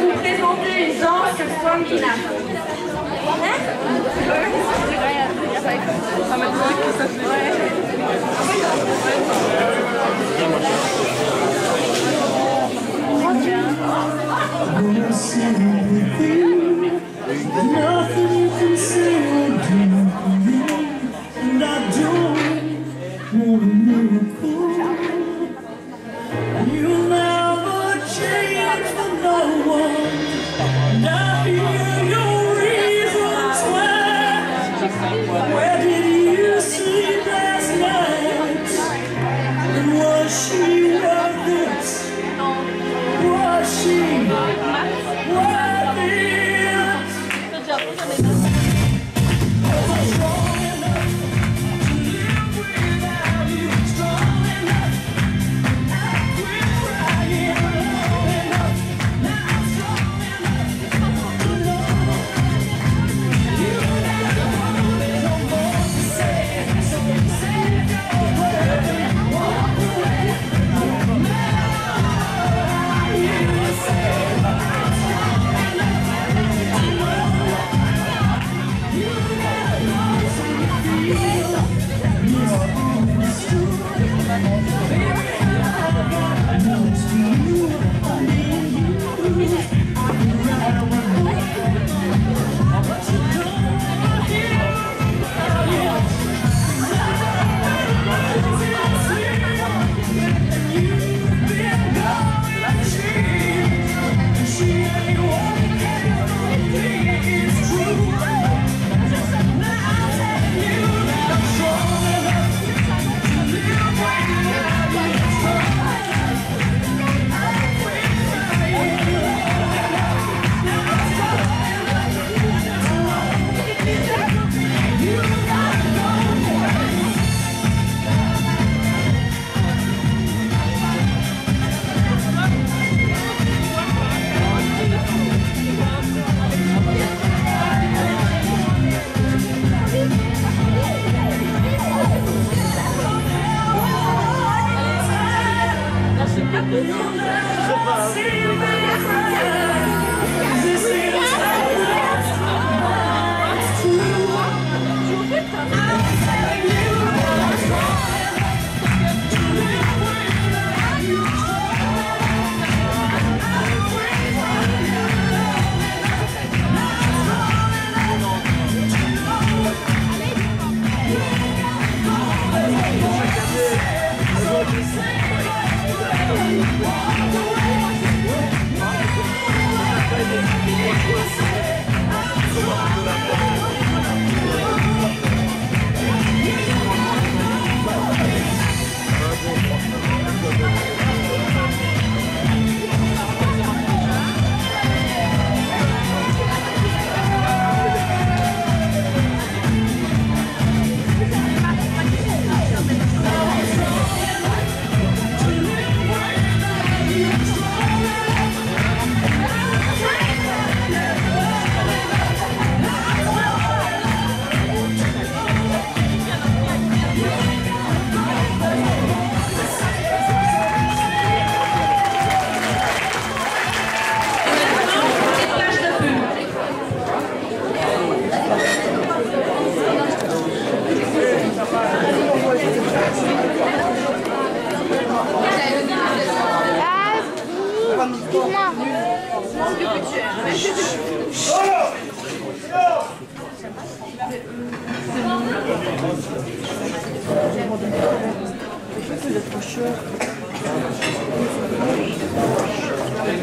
vous présenter une danse Swangina. Nothing you can say or do for me, and I don't want a miracle. You'll never change for no one, and I hear your reasons why. Where did you sleep last night? And was she worth it? Was she worth it?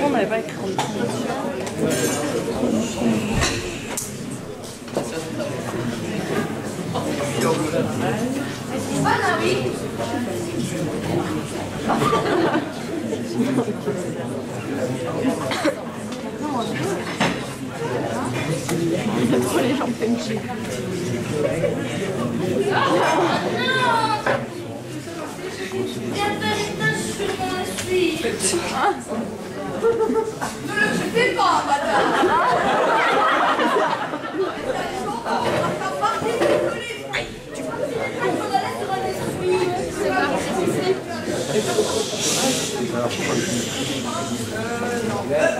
On n'avait pas écrit. Il a trop les jambes punchy. Ne le fais pas, madame.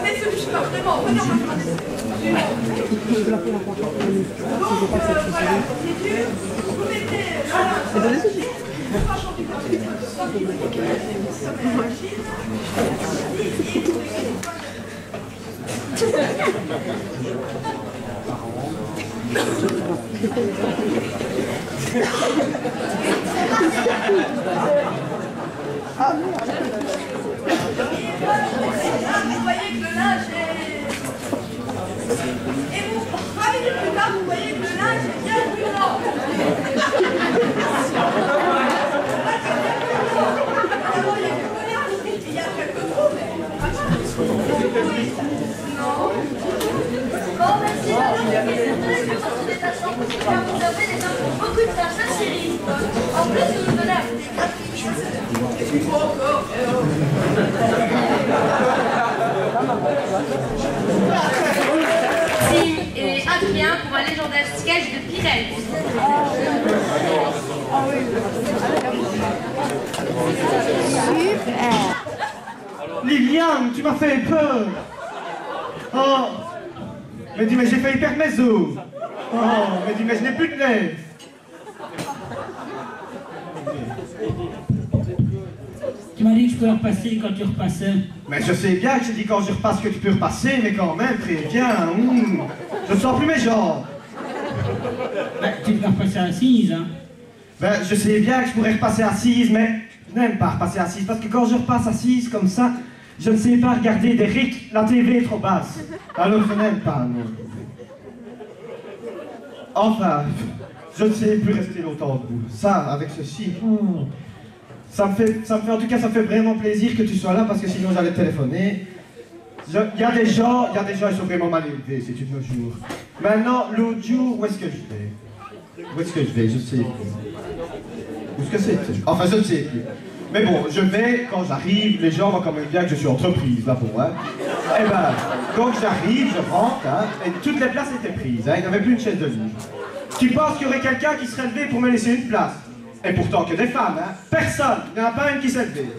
Mais ce que je parle Vous voyez que le linge est... Et vous, 3 minutes plus tard, vous voyez que le linge est bien brûlant. Il y a quelques trous, mais... Non. Bon, merci, madame. Vous avez des hommes pour beaucoup de tâches, la série. En plus, vous nous donnez un petit gratuit. Et Adrien pour un légendaire sketch de Pirelli. Liliane, tu m'as fait peur. Oh, mais dis, mais j'ai failli perdre mes os. Oh, mais dis, mais je n'ai plus de lait. Tu m'as dit que je pouvais repasser quand tu repassais. Mais je sais bien que j'ai dit quand je repasse que tu peux repasser, mais quand même, très bien. Je ne sens plus mes jambes. Bah, tu peux repasser assise, hein. Ben, je sais bien que je pourrais repasser assise, mais je n'aime pas repasser assise, parce que quand je repasse assise comme ça, je ne sais pas regarder Derrick, la TV est trop basse. Alors je n'aime pas, non. Enfin, je ne sais plus rester longtemps debout. Ça, avec ceci, ça me fait, en tout cas, ça me fait vraiment plaisir que tu sois là, parce que sinon j'allais te téléphoner. Il y a des gens, ils sont vraiment mal élevés, c'est une autre jour. Maintenant, l'autre jour, où est-ce que je vais? Où est-ce que je vais? Je sais plus. Où est-ce que c'est? Enfin, je ne sais plus. Mais bon, je vais, quand j'arrive, les gens voient quand même bien que je suis entreprise, là, pour moi. Eh ben, quand j'arrive, je rentre, hein, et toutes les places étaient prises, hein, il n'y avait plus une chaise de libre. Tu penses qu'il y aurait quelqu'un qui serait levé pour me laisser une place? Et pourtant que des femmes, hein, personne, il n'y en a pas une qui s'est levée.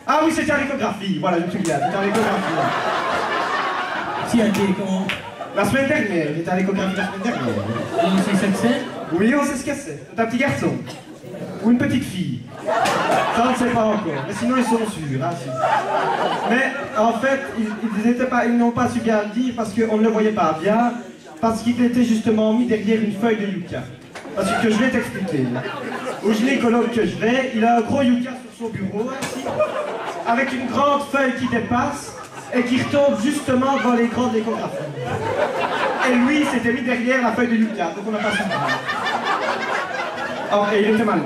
Ah oui, c'était à l'échographie, voilà, je me souviens, c'était à l'échographie. Si, elle était comment? La semaine dernière, il était à l'échographie la semaine dernière. On sait ce que c'est? Oui, on sait ce que c'est. C'est un petit garçon. Ou une petite fille. Ça, on ne sait pas encore. Mais sinon, ils sont sûrs. Hein, si. Mais en fait, ils n'ont pas su bien le dire parce qu'on ne le voyait pas bien. Parce qu'il était justement mis derrière une feuille de yucca. Parce que je vais t'expliquer. Au gynécologue que je vais, il a un gros yucca sur son bureau, ici, avec une grande feuille qui dépasse et qui retombe justement devant l'écran de l'échographie. Et lui, s'était mis derrière la feuille de yucca, donc on n'a pas su voir. Oh, et il était mal.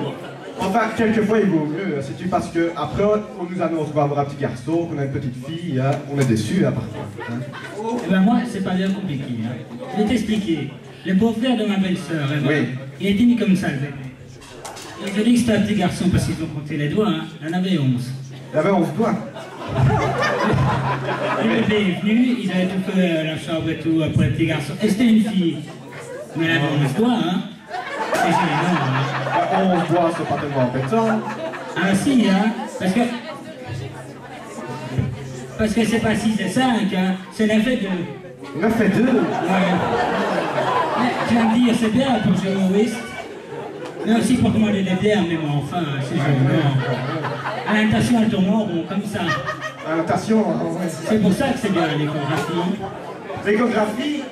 Enfin, quelquefois, il vaut mieux, c'est-tu parce que après, on nous annonce qu'on va avoir un petit garçon, qu'on a une petite fille, hein, on est déçus, hein, par contre. Hein. Eh ben moi, c'est pas bien compliqué. Hein. Je vais t'expliquer. Le beau-frère de ma belle-sœur, Oui. Il était mis comme ça, le bébé. Et je dis que c'était un petit garçon parce qu'ils ont compté les doigts, hein. Il en avait 11. Il avait 11 doigts. Le bébé est venu, ils avaient tout fait la chambre et tout pour le petit garçon. Et c'était une fille. Mais elle avait 11 doigts, hein. Et j'ai dit non, hein. 11 doigts, c'est pas tellement embêtant. Ah si, hein. Parce que c'est pas 6 et 5, hein. C'est 9 et 2. 9 et 2. Ouais. Mais, tu vas me dire, c'est bien pour jouer au whist. Mais aussi pour commander des bières, mais bon, enfin, c'est joli. À la natation, elle tourne en rond, comme ça. À la natation, ouais. C'est pour ça que c'est bien, l'échographie. L'échographie?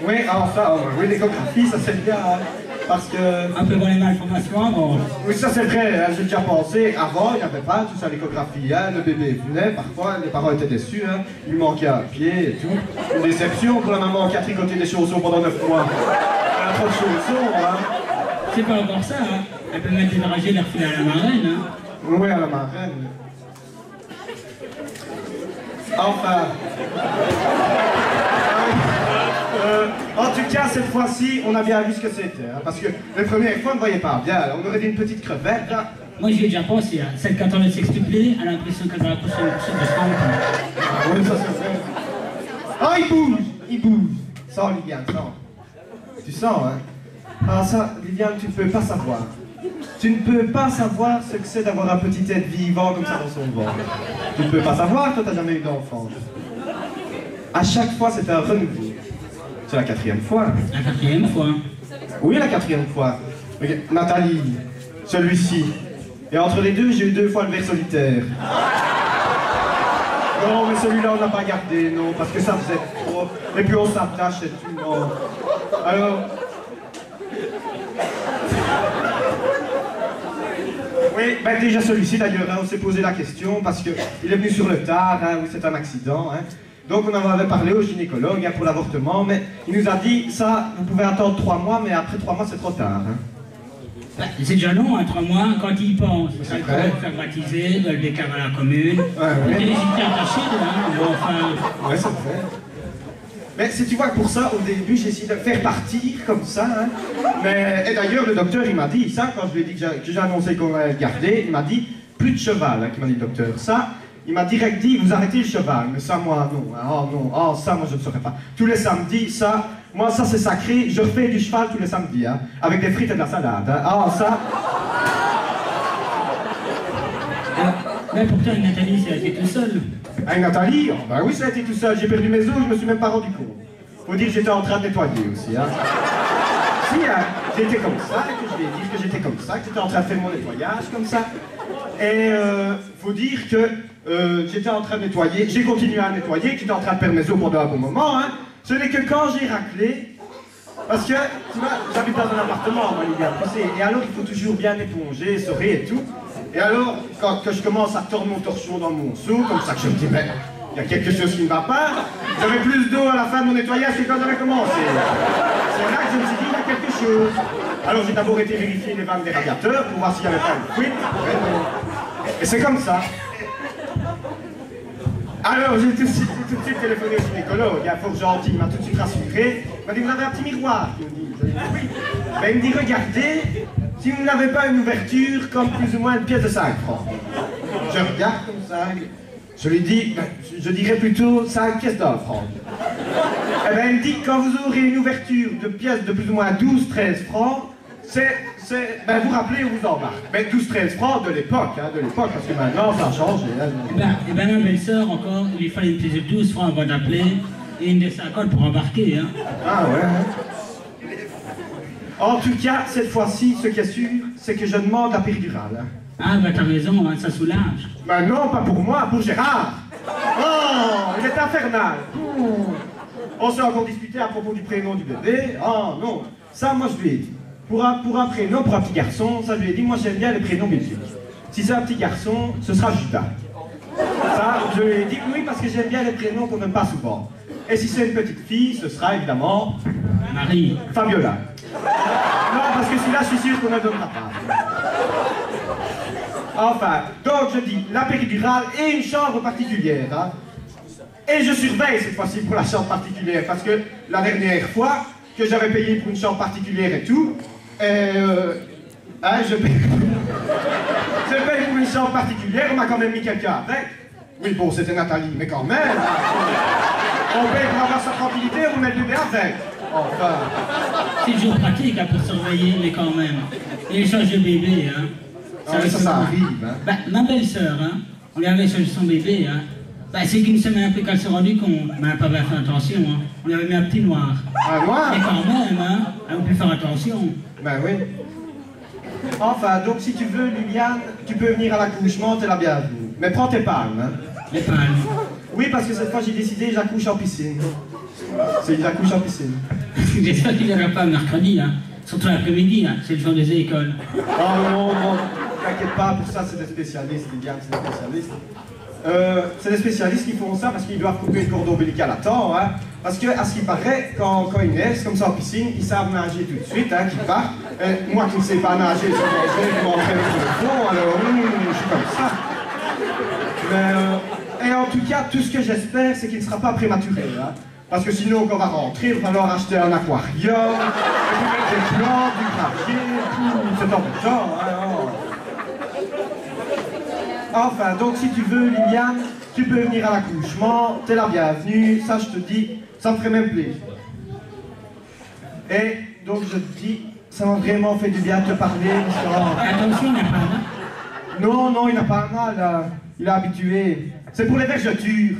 Oui, enfin, oui, l'échographie, ça c'est bien, hein, parce que... Un peu voir les malformations avant. Oui, ça c'est vrai, hein, j'ai déjà pensé, avant, il n'y avait pas tout ça, l'échographie, hein, le bébé venait, parfois, les parents étaient déçus, hein, il manquait un pied et tout. Une déception pour la maman qui a tricoté des chaussons pendant 9 mois. Elle a trop de chaussons, hein. C'est pas encore ça, hein. Elle peut mettre des dragées et les refiler à la marraine, hein. Oui, à la marraine. Enfin... en tout cas, cette fois-ci, on a bien vu ce que c'était, hein, parce que les premières fois, on ne voyait pas bien. On aurait dit une petite crevette, là. Moi, j'y ai déjà pensé, hein. Celle qui attend de s'expliquer, elle a l'impression qu'elle va accoucher de son enfant. Oui, ça c'est vrai. Oh, il bouge. Sens, Liliane, sens. Tu sens, hein? Ah, ça, Liliane, tu ne peux pas savoir. Tu ne peux pas savoir ce que c'est d'avoir un petit être vivant comme ça dans son ventre. Tu ne peux pas savoir, toi, t'as jamais eu d'enfant. À chaque fois, c'était un renouveau. C'est la 4e fois. La 4e fois. Oui, la 4e fois. Regarde, Nathalie, celui-ci. Et entre les deux, j'ai eu 2 fois le verre solitaire. Non, mais celui-là, on n'a pas gardé, non, parce que ça faisait trop. Et puis on s'attache et tout, non. Alors... Oui, ben déjà celui-ci d'ailleurs, hein, on s'est posé la question parce qu'il est venu sur le tard, hein, oui c'est un accident. Hein. Donc on en avait parlé au gynécologue hein, pour l'avortement, mais il nous a dit ça, vous pouvez attendre 3 mois, mais après 3 mois c'est trop tard. Hein. Ben, c'est déjà long, hein, 3 mois, quand il pense. C'est Il vrai. faut faire baptiser, le déclarer à la commune. Ouais. Il était attaché, hein, bon, enfin... Ouais, ça le fait. Mais si tu vois que pour ça, au début, j'ai essayé de le faire partir comme ça. Hein. Mais, et d'ailleurs, le docteur, il m'a dit ça, quand je lui ai dit que j'ai annoncé qu'on allait le garder, il m'a dit, plus de cheval, hein, qui m'a dit le docteur. Ça, il m'a direct dit, vous arrêtez le cheval. Mais ça, moi, non. Hein. Oh non, oh, ça, moi, je ne saurais pas. Tous les samedis, ça, moi, ça, c'est sacré. Je refais du cheval tous les samedis, hein, avec des frites et de la salade. Hein. Oh, ça... Mais pourtant, Nathalie, ça a été tout seul. Avec Nathalie, oh, bah oui, ça a été tout seul. J'ai perdu mes os, je me suis même pas rendu compte. Faut dire que j'étais en train de nettoyer aussi. Hein. Si, hein, j'étais comme ça, et que je vais dire que j'étais comme ça, que j'étais en train de faire mon nettoyage comme ça. Et faut dire que j'étais en train de nettoyer, j'ai continué à nettoyer, que j'étais en train de perdre mes os pendant un bon moment. Hein. Ce n'est que quand j'ai raclé, parce que, tu vois, j'habite dans un appartement, moi, il est poussé, et alors il faut toujours bien éponger, essorer et tout. Et alors, quand je commence à tordre mon torchon dans mon seau, comme ça que je me dis, ben, il y a quelque chose qui ne va pas, j'avais plus d'eau à la fin de mon nettoyage que quand j'avais commencé. C'est là que je me suis dit, il y a quelque chose. Alors j'ai d'abord été vérifier les vannes des radiateurs pour voir s'il n'y avait pas une fuite. Et c'est comme ça. Alors j'ai tout de suite téléphoné au gynécologue, il est fort gentil, il m'a tout de suite rassuré. Il m'a dit, vous avez un petit miroir, il me dit. Oui. Ben, il me dit, regardez, si vous n'avez pas une ouverture comme plus ou moins une pièce de 5 francs. Je regarde comme ça, je lui dis, ben, je dirais plutôt 5 pièces d'un franc. Eh ben, il me dit, quand vous aurez une ouverture de pièces de plus ou moins 12-13 francs, ben, vous rappelez, on vous embarque. Mais 12-13 francs de l'époque, hein, parce que maintenant ça a changé. Hein. Et ben ma belle-sœur encore, il lui fallait une pièce de 12 francs avant d'appeler et une de 50 pour embarquer. Hein. Ah ouais. Hein. En tout cas, cette fois-ci, ce qui est sûr, c'est que je demande la péridurale. Hein. Ah bah t'as raison, hein, ça soulage. Ben non, pas pour moi, pour Gérard. Oh, il est infernal. On s'est encore disputé à propos du prénom du bébé. Oh non, ça moi je lui ai dit. Pour un prénom, pour un petit garçon, ça je lui ai dit, moi j'aime bien les prénoms bibliques. Si c'est un petit garçon, ce sera Judas. Ça, je lui ai dit oui parce que j'aime bien les prénoms qu'on n'aime pas souvent. Et si c'est une petite fille, ce sera évidemment... Marie. Fabiola. Non, parce que celui-là, je suis sûr qu'on ne donnera pas. Enfin, donc je dis, la péridurale et une chambre particulière. Hein. Et je surveille cette fois-ci pour la chambre particulière, parce que la dernière fois que j'avais payé pour une chambre particulière et tout, hein, je paye pour une chambre particulière, on m'a quand même mis quelqu'un avec. Oui, bon, c'était Nathalie, mais quand même. On paye pour avoir sa tranquillité, on met le bébé avec. Enfin. C'est toujours pratique hein, pour surveiller, mais quand même. Et échange de bébé, hein. Ça arrive, hein. Bah, ma belle-sœur, hein, on lui avait échangé son bébé, hein. Bah, c'est qu'une semaine après qu'elle s'est rendue compte, mais elle n'a pas bien fait attention, hein. On lui avait mis un petit noir. Un noir? Mais quand même, hein, elle a pu faire attention. Ben oui. Enfin, donc si tu veux, Liliane, tu peux venir à l'accouchement, t'es la bienvenue. Mais prends tes palmes, hein. Les palmes. Oui, parce que cette fois j'ai décidé, j'accouche en piscine. J'accouche en piscine. J'espère qu'il n'y aura pas mercredi, hein. Surtout l'après-midi, hein. C'est le jour des écoles. Oh non, non, t'inquiète pas, pour ça c'est des spécialistes, Liliane, c'est des spécialistes. C'est des spécialistes qui font ça parce qu'ils doivent couper le cordon ombilical à temps, hein. Parce que, à ce qui paraît, quand ils naissent comme ça en piscine, ils savent nager tout de suite, hein, qu'ils partent. Moi qui ne sais pas nager, je m'entraîne sur le fond, alors je suis comme ça. Mais, et en tout cas, tout ce que j'espère, c'est qu'il ne sera pas prématuré, hein. Parce que sinon, quand on va rentrer, il va falloir acheter un aquarium, des plantes, du gravier, c'est embêtant, hein. Enfin, donc si tu veux, Liliane, tu peux venir à l'accouchement, t'es la bienvenue, ça je te dis, ça me ferait même plaisir. Et donc je te dis, ça m'a vraiment fait du bien de te parler, parce que... Attention, il n'y a pas mal. Non, non, il n'a pas mal, il est habitué. C'est pour les vergetures.